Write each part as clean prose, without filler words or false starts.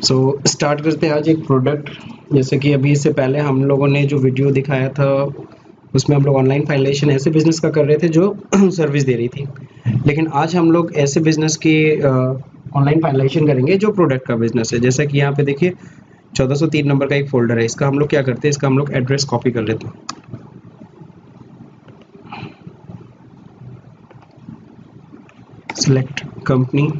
So start करते हैं आज एक प्रोडक्ट। जैसे कि अभी इससे पहले हम लोगों ने जो वीडियो दिखाया था उसमें हम लोग ऑनलाइन फाइनेंशियल ऐसे बिजनेस का कर रहे थे जो सर्विस दे रही थी, लेकिन आज हम लोग ऐसे बिजनेस की ऑनलाइन फाइनेंशियल करेंगे जो प्रोडक्ट का बिजनेस है। जैसा कि यहाँ पे देखिए 1403 नंबर का एक फोल्डर है, इसका हम लोग क्या करते हैं, इसका हम लोग एड्रेस कॉपी कर लेते हैं। सिलेक्ट कंपनी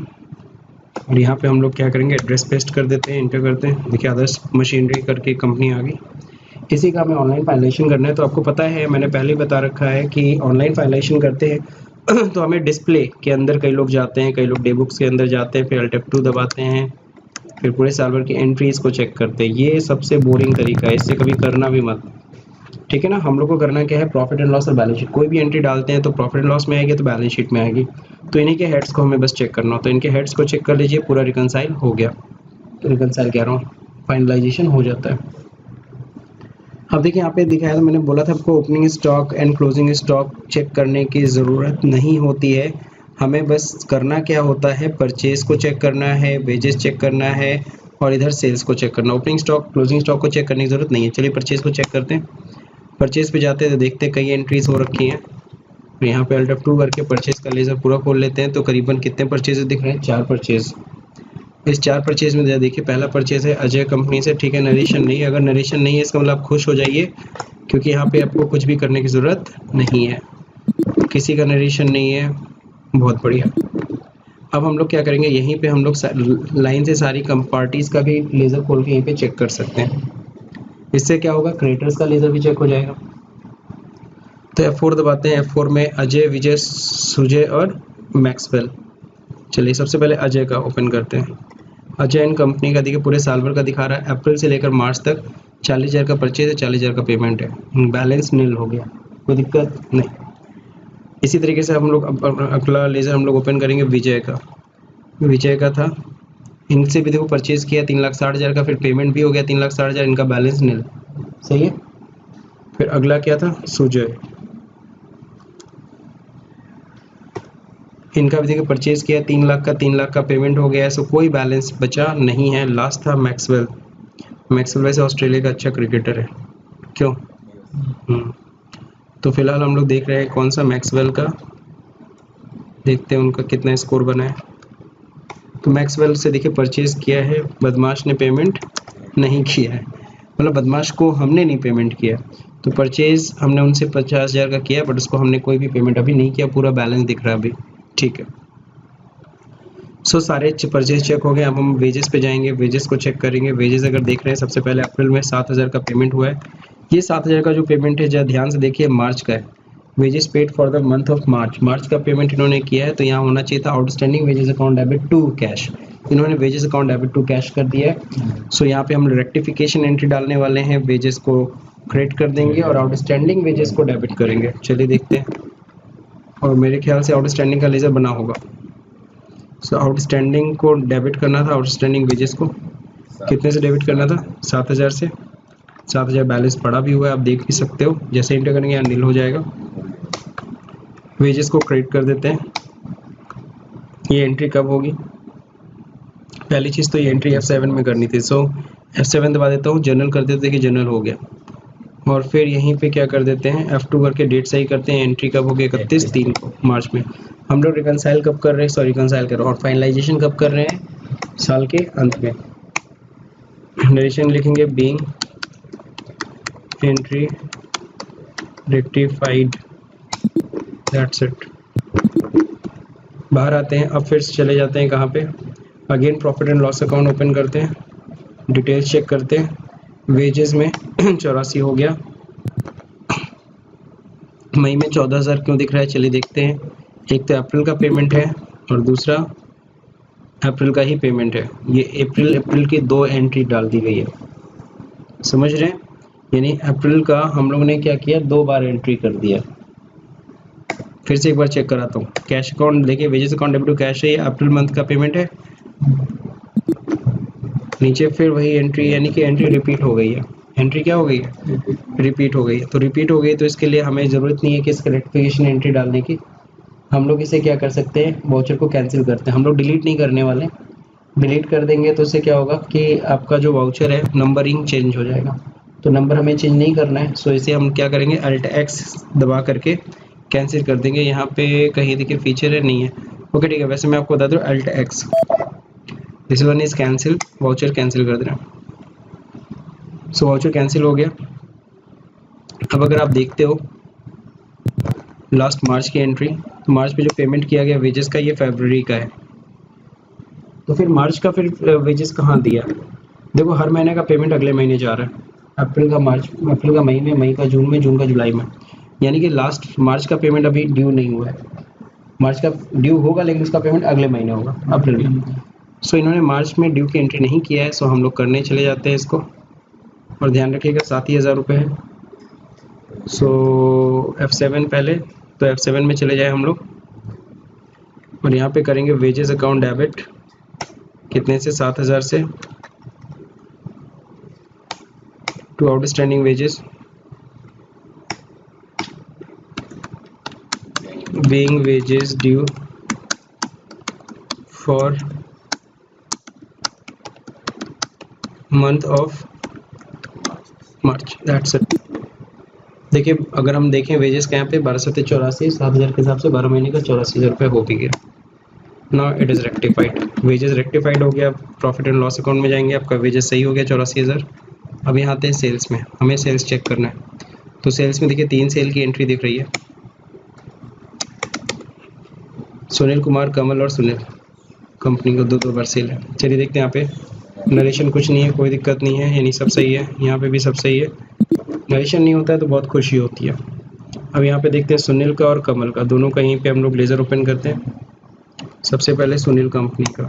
और यहाँ पे हम लोग क्या करेंगे, एड्रेस पेस्ट कर देते हैं, इंटर करते हैं। देखिए आदर्श मशीनरी करके कंपनी आ गई। इसी का हमें ऑनलाइन फाइनेंशियल करना है। तो आपको पता है, मैंने पहले ही बता रखा है कि ऑनलाइन फाइनेंशियल करते हैं तो हमें डिस्प्ले के अंदर कई लोग जाते हैं, कई लोग डे बुक्स के अंदर जाते हैं, फिर अल्ट F2 दबाते हैं, फिर पूरे साल भर की एंट्रीज को चेक करते हैं। ये सबसे बोरिंग तरीका है, इससे कभी करना भी मत, ठीक है ना। हम लोग को करना क्या है, प्रॉफिट एंड लॉस और बैलेंस शीट। कोई भी एंट्री डालते हैं तो प्रॉफिट एंड लॉस में आएगी तो बैलेंस शीट में आएगी। तो इन्हीं के हेड्स को हमें बस चेक करना हो, तो इनके हेड्स को चेक कर लीजिए, पूरा रिकनसाइल हो गया। रिकनसाइल कह रहा हूँ, फाइनलाइजेशन हो जाता है। अब देखिए यहाँ पे दिखाया था, मैंने बोला था आपको opening stock and closing stock check करने की ज़रूरत नहीं होती है। हमें बस करना क्या होता है, परचेज को चेक करना है, वेजेस चेक करना है और इधर सेल्स को चेक करना। ओपनिंग स्टॉक क्लोजिंग स्टॉक को चेक करने की ज़रूरत नहीं है। चलिए परचेज को चेक करते हैं। परचेज पे जाते हैं तो देखते हैं कई एंट्रीज हो रखी हैं। तो यहाँ पे अल्ट F2 करके परचेज का लेज़र पूरा खोल लेते हैं। तो करीबन कितने परचेज दिख रहे हैं, 4 परचेज। इस 4 परचेज में देखिए पहला परचेज है अजय कंपनी से, ठीक है। नरेशन नहीं है, अगर नरेशन नहीं है इसका मतलब आप खुश हो जाइए, क्योंकि यहाँ पे आपको कुछ भी करने की ज़रूरत नहीं है, किसी का नरेशन नहीं है, बहुत बढ़िया। अब हम लोग क्या करेंगे, यहीं पे हम लोग लाइन से सारी पार्टीज का भी लेज़र खोल के यहीं पे चेक कर सकते हैं। इससे क्या होगा, क्रिएटर्स का लेज़र भी चेक हो जाएगा। तो F4 दबाते हैं। F4 में अजय, विजय, सुजय और मैक्सवेल। चलिए सबसे पहले अजय का ओपन करते हैं। अजय एंड कंपनी का देखिए पूरे साल भर का दिखा रहा है, अप्रैल से लेकर मार्च तक 40,000 का परचेज है, 40,000 का पेमेंट है, बैलेंस नील हो गया, कोई दिक्कत नहीं। इसी तरीके से हम लोग अगला लेज़र हम लोग ओपन करेंगे विजय का। विजय का था, इनसे भी देखो परचेज किया 3,60,000 का, फिर पेमेंट भी हो गया 3,60,000, इनका बैलेंस नील, सही है। फिर अगला क्या था, सुजय, इनका भी देखिए परचेज किया 3 लाख का, 3 लाख का पेमेंट हो गया है, सो कोई बैलेंस बचा नहीं है। लास्ट था मैक्सवेल। मैक्सवेल वैसे ऑस्ट्रेलिया का अच्छा क्रिकेटर है, क्यों? तो फिलहाल हम लोग देख रहे हैं कौन सा मैक्सवेल का, देखते हैं उनका कितना स्कोर बना है। तो मैक्सवेल से देखिए परचेज किया है, बदमाश ने पेमेंट नहीं किया है, मतलब बदमाश को हमने नहीं पेमेंट किया। तो परचेज हमने उनसे 50,000 का किया, बट उसको हमने कोई भी पेमेंट अभी नहीं किया, पूरा बैलेंस दिख रहा है अभी, ठीक है। सो सारे परचेज चेक हो गए। अब हम वेजेस पे जाएंगे, वेजेस को चेक करेंगे। वेजेस अगर देख रहे हैं, सबसे पहले अप्रैल में 7,000 का पेमेंट हुआ है। ये 7,000 का जो पेमेंट है, जरा ध्यान से देखिए, मार्च का है। Wages paid for the month of March, March का पेमेंट इन्होंने किया है, तो यहाँ होना चाहिए था outstanding wages account debit to cash. इन्होंने wages account debit to cash कर दिया है। सो यहाँ पे हम रेक्टिफिकेशन एंट्री डालने वाले हैं, वेजेस को क्रेडिट कर देंगे और आउटस्टैंडिंग वेजेस को डेबिट करेंगे। चलिए देखते हैं, और मेरे ख्याल से आउटस्टैंडिंग का लेजर बना होगा। सो आउटस्टैंडिंग को डेबिट करना था, आउटस्टैंडिंग वेजेस को कितने से डेबिट करना था, 7,000 से। 7,000 बैलेंस पड़ा भी हुआ है, आप देख भी सकते हो। जैसे इंटर करेंगे यहाँ नील हो जाएगा। वेजेस को क्रेडिट कर देते हैं। ये एंट्री कब होगी, पहली चीज़ तो ये एंट्री F7 में करनी थी। सो F7 दबा देता हूँ, जनरल कर देते हैं कि जनरल हो गया। और फिर यहीं पे क्या कर देते हैं, F2 करके डेट सही करते हैं। एंट्री कब होगी, 31/3 को मार्च में। हम लोग रिकनसाइल कब कर रहे हैं, सॉरी रिकनसाइल कर रहे हैं, और फाइनलाइजेशन कब कर रहे हैं, साल के अंत में। नरेशन लिखेंगे, being entry rectified, that's it. बाहर आते हैं, अब फिर से चले जाते हैं कहाँ पे, again profit and loss account open करते हैं, डिटेल्स चेक करते हैं। वेजेस में 84 हो गया। मई में 14,000 क्यों दिख रहा है, चलिए देखते हैं। एक तो अप्रैल का पेमेंट है और दूसरा अप्रैल का ही पेमेंट है। ये अप्रैल की 2 एंट्री डाल दी गई है, समझ रहे हैं। यानी अप्रैल का हम लोग ने क्या किया, 2 बार एंट्री कर दिया। फिर से एक बार चेक कराता हूँ। कैश अकाउंट देखिए, wages account debit to cash है, ये अप्रैल मंथ का पेमेंट है। नीचे फिर वही एंट्री, यानी कि एंट्री रिपीट हो गई है। एंट्री क्या हो गई है, रिपीट हो गई है। तो रिपीट हो गई तो इसके लिए हमें ज़रूरत नहीं है कि इसका रेक्टिफिकेशन एंट्री डालने की। हम लोग इसे क्या कर सकते हैं, वाउचर को कैंसिल करते हैं। हम लोग डिलीट नहीं करने वाले, डिलीट कर देंगे तो उससे क्या होगा कि आपका जो वाउचर है नंबरिंग चेंज हो जाएगा, तो नंबर हमें चेंज नहीं करना है। सो इसे हम क्या करेंगे, Alt X दबा करके कैंसिल कर देंगे। यहाँ पे कहीं देखिए फीचर है, नहीं है, ओके ठीक है। वैसे मैं आपको बता दूँ Alt X, this one is cancel, voucher cancel कर देना। सो वाउचर कैंसिल हो गया। अब अगर आप देखते हो लास्ट मार्च की एंट्री, तो मार्च पे जो पेमेंट किया गया वेजेस का, ये फरवरी का है। तो फिर मार्च का फिर वेजेस कहाँ दिया? देखो हर महीने का पेमेंट अगले महीने जा रहा है, अप्रैल का मार्च, अप्रैल का मई में, मई का जून में, जून का जुलाई में, यानी कि लास्ट मार्च का पेमेंट अभी ड्यू नहीं हुआ है। मार्च का ड्यू होगा लेकिन उसका पेमेंट अगले महीने होगा, अप्रैल में। सो इन्होंने मार्च में ड्यू की एंट्री नहीं किया है, सो हम लोग करने चले जाते हैं इसको। और ध्यान रखिएगा 7,000 रुपये है। सो F7 पहले, तो F7 में चले जाए हम लोग और यहाँ पे करेंगे वेजेस अकाउंट डेबिट, कितने से, 7,000 से, to outstanding wages being wages due for month of March, that's it। देखिए अगर हम देखें वेजेस का यहाँ पे 1284, 7,000 के हिसाब से 12 महीने का 84,000 रुपये हो भी गया। Now it is rectified, wages rectified हो गया। प्रॉफिट एंड लॉस अकाउंट में जाएंगे, आपका वेजेस सही हो गया 84,000। अब यहाँ आते हैं सेल्स में, हमें सेल्स चेक करना है। तो सेल्स में देखिए 3 सेल की एंट्री दिख रही है, सुनील कुमार, कमल और सुनील, कंपनी को 2-2 बार सेल है। चलिए देखते हैं यहाँ पे नरेशन कुछ नहीं है, कोई दिक्कत नहीं है, यानी सब सही है। यहाँ पे भी सब सही है, नरेशन नहीं होता है तो बहुत खुशी होती है। अब यहाँ पे देखते हैं सुनील का और कमल का, दोनों का यहीं पे हम लोग लेज़र ओपन करते हैं। सबसे पहले सुनील कंपनी का,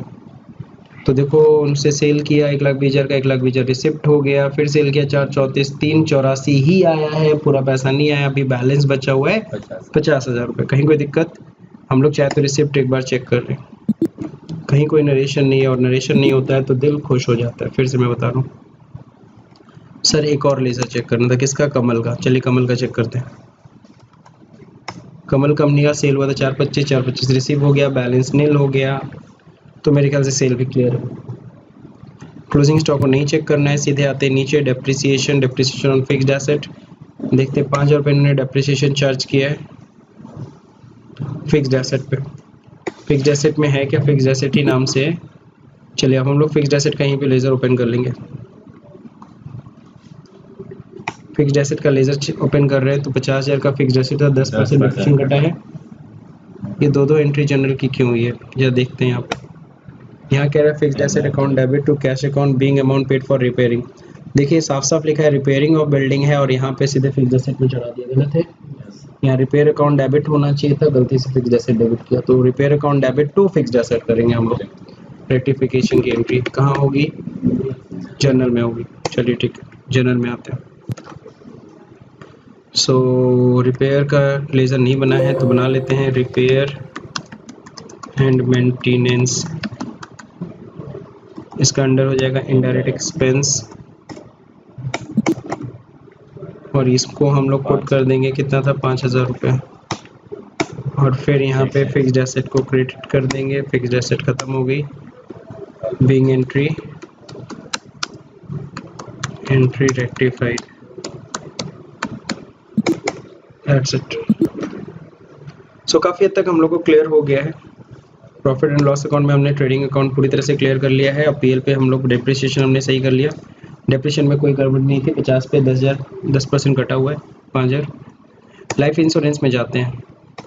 तो देखो उनसे सेल किया 1,20,000 का, 1,20,000 रिसिप्ट हो गया, फिर सेल किया 434, 384 ही आया है, पूरा पैसा नहीं आया, अभी बैलेंस बचा हुआ है 50,000 रुपये। कहीं कोई दिक्कत? हम लोग चाहे तो रिसिप्ट एक बार चेक कर लें, कहीं कोई नरेशन नहीं है, और नरेशन नहीं होता है तो दिल खुश हो जाता है। फिर से मैं बता रहा हूँ सर, एक और लेज़र चेक करना था, किसका? कमल का। चलिए कमल का चेक करते हैं। कमल कंपनी का सेल हुआ था 425, 425 रिसीव हो गया, बैलेंस नील हो गया, तो मेरे ख्याल से सेल भी क्लियर है। क्लोजिंग स्टॉक को नहीं चेक करना है, सीधे आते हैं नीचे, depreciation, depreciation on fixed asset, देखते हैं 5,000 रुपये इन्होंने डेप्रिसिएशन चार्ज किया है फिक्स्ड एसेट पे। फिक्स्ड एसेट में है क्या? फिक्स्ड एसेट ही नाम से है। चलिए अब हम लोग फिक्स्ड एसेट कहीं पे लेज़र ओपन कर लेंगे। फिक्स्ड एसेट का लेज़र ओपन कर रहे हैं तो 50,000 का फिक्स्ड एसेट था, 10% डिडक्शन कटा है। ये दो एंट्री जनरल की क्यों हुई है, यह देखते हैं। यहाँ पे यहाँ कह रहा है fixed asset account debit to cash account being amount paid for repairing. देखिए साफ साफ लिखा है रिपेयरिंग ऑफ बिल्डिंग है, और यहाँ पे सीधे फिक्स्ड एसेट में चढ़ा दिया, गलत है। यहाँ रिपेयर अकाउंट डेबिट होना चाहिए था, गलती से फिक्स्ड एसेट डेबिट किया, तो repair account debit to fixed asset करेंगे हम लोग। रेक्टिफिकेशन की एंट्री कहाँ होगी? जर्नल में होगी। चलिए ठीक है, जर्नल में आते हैं। सो रिपेयर का लेज़र नहीं बना है तो बना लेते हैं, रिपेयर एंड मेंटेनेंस, इसका अंडर हो जाएगा इनडायरेक्ट एक्सपेंस, और इसको हम लोग पुट कर देंगे, कितना था? 5,000 रुपये। और फिर यहाँ पे फिक्स्ड एसेट को क्रेडिट कर देंगे, फिक्स्ड एसेट खत्म हो गई। Being entry, entry rectified, that's it. So काफ़ी हद तक हम लोग को क्लियर हो गया है। प्रॉफिट एंड लॉस अकाउंट में हमने ट्रेडिंग अकाउंट पूरी तरह से क्लियर कर लिया है। अब पीएल पे हम लोग डेप्रिसिएशन हमने सही कर लिया, डेप्रिसिएशन में कोई गड़बड़ नहीं थी, 50 पे 10,000, 10% कटा हुआ है, 5,000। लाइफ इंश्योरेंस में जाते हैं।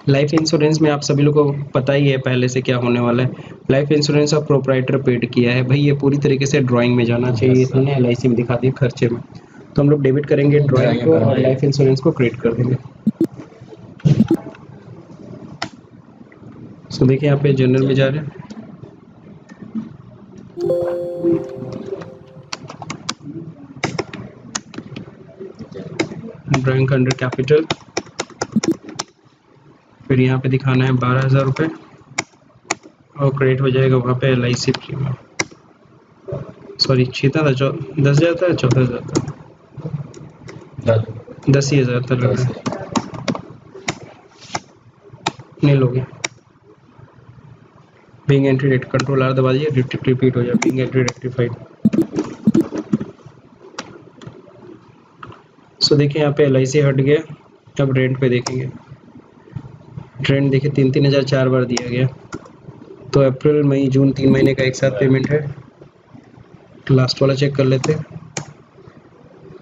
लाइफ इंश्योरेंस में आप सभी लोगों को पता ही है पहले से क्या होने वाला है। Life insurance of proprietor paid किया है भाई, ये पूरी तरीके से ड्राइंग में जाना चाहिए, इसने LIC में दिखा दिया खर्चे में। तो हम लोग डेबिट करेंगे ड्राइंग को और लाइफ इंश्योरेंस को क्रेडिट कर देंगे। सो देखिए यहाँ पे जनरल में जा रहे हैं, ड्राइंग अंडर कैपिटल, फिर यहाँ पे दिखाना है 12,000 रुपये, और क्रेडिट हो जाएगा वहाँ पे LIC प्रीमियम। सॉरी छीता था, 10,000 था, 14,000 था, 10,000 था लग रहा है, नहीं लोगे। Being entry rate control R दबा दीजिए, रिपीट हो जाए बिंग एंट्री रेक्टिफाइड। सो देखिए यहाँ पे LIC हट गया। अब रेंट पे देखेंगे, ट्रेंड देखिए 3,000 4 बार दिया गया। तो अप्रैल मई जून 3 महीने का एक साथ पेमेंट है। लास्ट वाला चेक कर लेते हैं,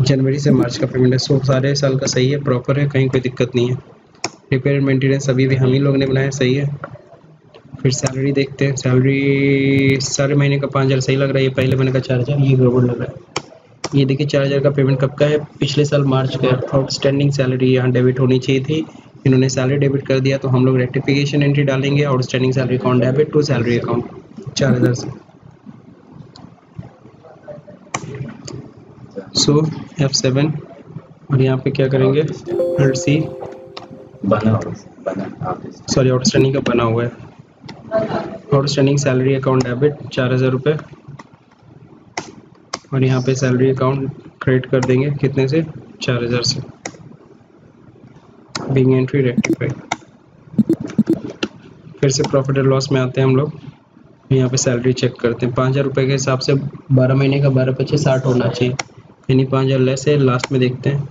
जनवरी से मार्च का पेमेंट है। सो सारे साल का सही है, प्रॉपर है, कहीं कोई दिक्कत नहीं है। रिपेयर मेंटेनेंस अभी भी हम ही लोग ने बनाया, सही है। फिर सैलरी देखते हैं, सैलरी सारे महीने का 5,000 सही लग रहा है। ये पहले महीने का 4,000 ये गड़बड़ लग रहा है। ये देखिए 4,000 का पेमेंट कब का है, पिछले साल मार्च का। आउटस्टैंडिंग सैलरी यहाँ डेबिट होनी चाहिए थी, इन्होंने सैलरी डेबिट कर दिया, तो हम लोग रेक्टिफिकेशन एंट्री डालेंगे, outstanding salary account debit to salary account 4,000 से। सो F7 और यहाँ पे क्या करेंगे, सी सॉरी आउटस्टैंडिंग का बना हुआ है। आउटस्टैंडिंग सैलरी अकाउंट डेबिट 4,000 रुपये, और यहाँ पे सैलरी अकाउंट क्रेडिट कर देंगे कितने से, 4,000 से। Being entry rectified. फिर से प्रॉफिट एंड लॉस में आते हैं हम लोग। यहाँ पे सैलरी चेक करते हैं, 5,000 रुपये के हिसाब से 12 महीने का 12×5 60 होना चाहिए, यानी 5,000 लेस है। लास्ट में देखते हैं,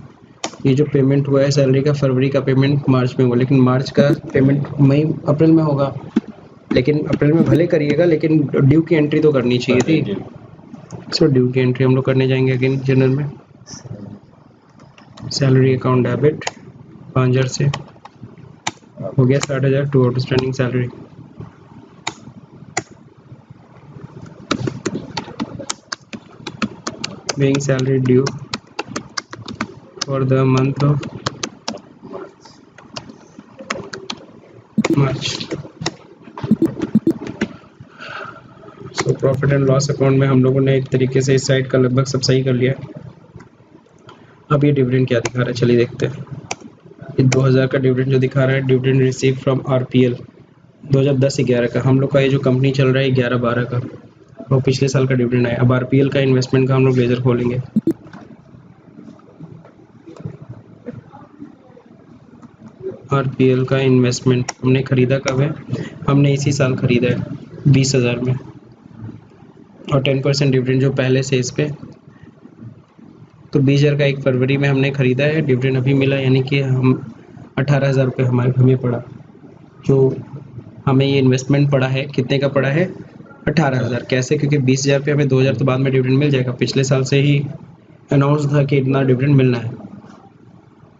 ये जो पेमेंट हुआ है सैलरी का, फरवरी का पेमेंट मार्च में हुआ, लेकिन मार्च का पेमेंट मई अप्रैल में होगा। लेकिन अप्रैल में भले करिएगा, लेकिन ड्यू की एंट्री तो करनी चाहिए थी। सो ड्यू की एंट्री हम लोग करने जाएंगे अगेन जनरल में। सैलरी अकाउंट डेबिट 5,000 से हो गया 60,000 to outstanding salary. being salary due for the month of March. So profit and loss account में हम लोगों ने एक तरीके से इस साइड का लगभग सब सही कर लिया। अब ये डिविडेंड क्या दिखा रहा है, चलिए देखते हैं। ये 2,000 का डिविडेंड जो दिखा रहा है, डिविडेंड रिसीव फ्रॉम RPL 2010-11 का। हम लोग का ये जो कंपनी चल रहा है 11-12 का, और पिछले साल का डिविडेंड आया। अब RPL का इन्वेस्टमेंट का हम लोग लेजर खोलेंगे। RPL का इन्वेस्टमेंट हमने खरीदा कब है, हमने इसी साल खरीदा है 20,000 में, और 10% डिविडेंड जो पहले से इस पे, तो 20,000 का 1 फरवरी में हमने खरीदा है, डिविडेंड अभी मिला, यानी कि हम 18,000 रुपये हमें पड़ा। जो हमें ये इन्वेस्टमेंट पड़ा है, कितने का पड़ा है, 18,000। कैसे, क्योंकि 20,000 पे हमें 2,000 तो बाद में डिविडेंड मिल जाएगा। पिछले साल से ही अनाउंस था कि इतना डिविडेंड मिलना है,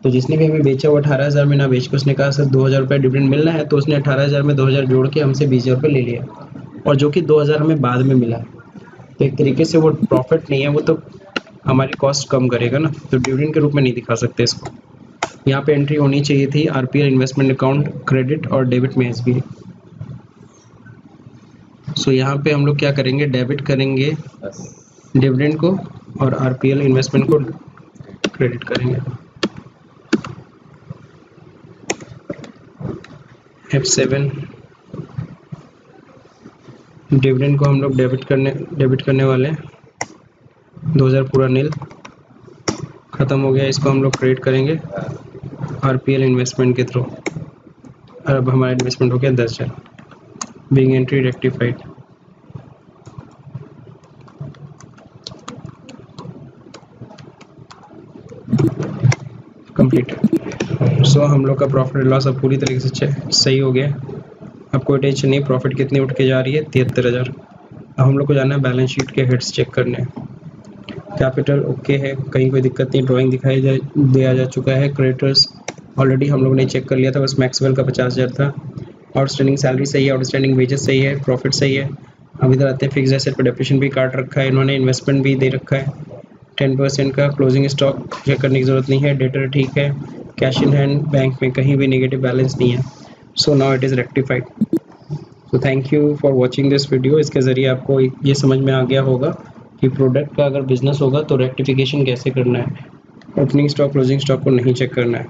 तो जिसने भी हमें बेचा वो 18,000 में ना बेच के उसने कहा सर 2,000 रुपये डिविडेंड मिलना है, तो उसने 18,000 में 2,000 जोड़ के हमसे 20,000 रुपये ले लिया, और जो कि 2,000 हमें बाद में मिला। तो एक तरीके से वो प्रॉफिट नहीं है, वो तो हमारी कॉस्ट कम करेगा ना, तो डिविडेंड के रूप में नहीं दिखा सकते इसको। यहाँ पे एंट्री होनी चाहिए थी RPL इन्वेस्टमेंट अकाउंट क्रेडिट और डेबिट में SBI। सो यहाँ पे हम लोग क्या करेंगे, डेबिट करेंगे डिविडेंड को, और RPL इन्वेस्टमेंट को क्रेडिट करेंगे। F7 डिविडेंड को हम लोग डेबिट करने वाले हैं। 2,000 पूरा नील ख़त्म हो गया, इसको हम लोग क्रेडिट करेंगे RPL इन्वेस्टमेंट के थ्रू। और अब हमारा इन्वेस्टमेंट हो गया 10,000। Being entry rectified. Complete. So हम लोग का प्रॉफिट लॉस अब पूरी तरीके से सही हो गया। अब कोई टेंशन नहीं, प्रॉफिट कितनी उठ के जा रही है, 73,000। अब हम लोग को जाना है बैलेंस शीट के हेड्स चेक करने। कैपिटल ओके है, कहीं कोई दिक्कत नहीं, ड्राइंग दिया जा चुका है। क्रेडिटर्स ऑलरेडी हम लोग ने चेक कर लिया था, बस मैक्सवेल का 50,000 था। आउटस्टैंडिंग सैलरी सही है, आउटस्टैंडिंग वेजेस सही है, प्रॉफिट सही है। अब इधर आते हैं, फिक्स एसेट पर डेप्रिसिएशन भी काट रखा है इन्होंने, इन्वेस्टमेंट भी दे रखा है 10% का। क्लोजिंग स्टॉक चेक करने की ज़रूरत नहीं है, डेटर ठीक है, कैश इन हैंड बैंक में कहीं भी नेगेटिव बैलेंस नहीं है। So now it is rectified. So thank you for watching this video. इसके ज़रिए आपको ये समझ में आ गया होगा कि प्रोडक्ट का अगर बिजनेस होगा तो रेक्टिफिकेशन कैसे करना है, ओपनिंग स्टॉक क्लोजिंग स्टॉक को नहीं चेक करना है।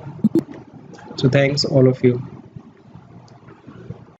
So thanks all of you.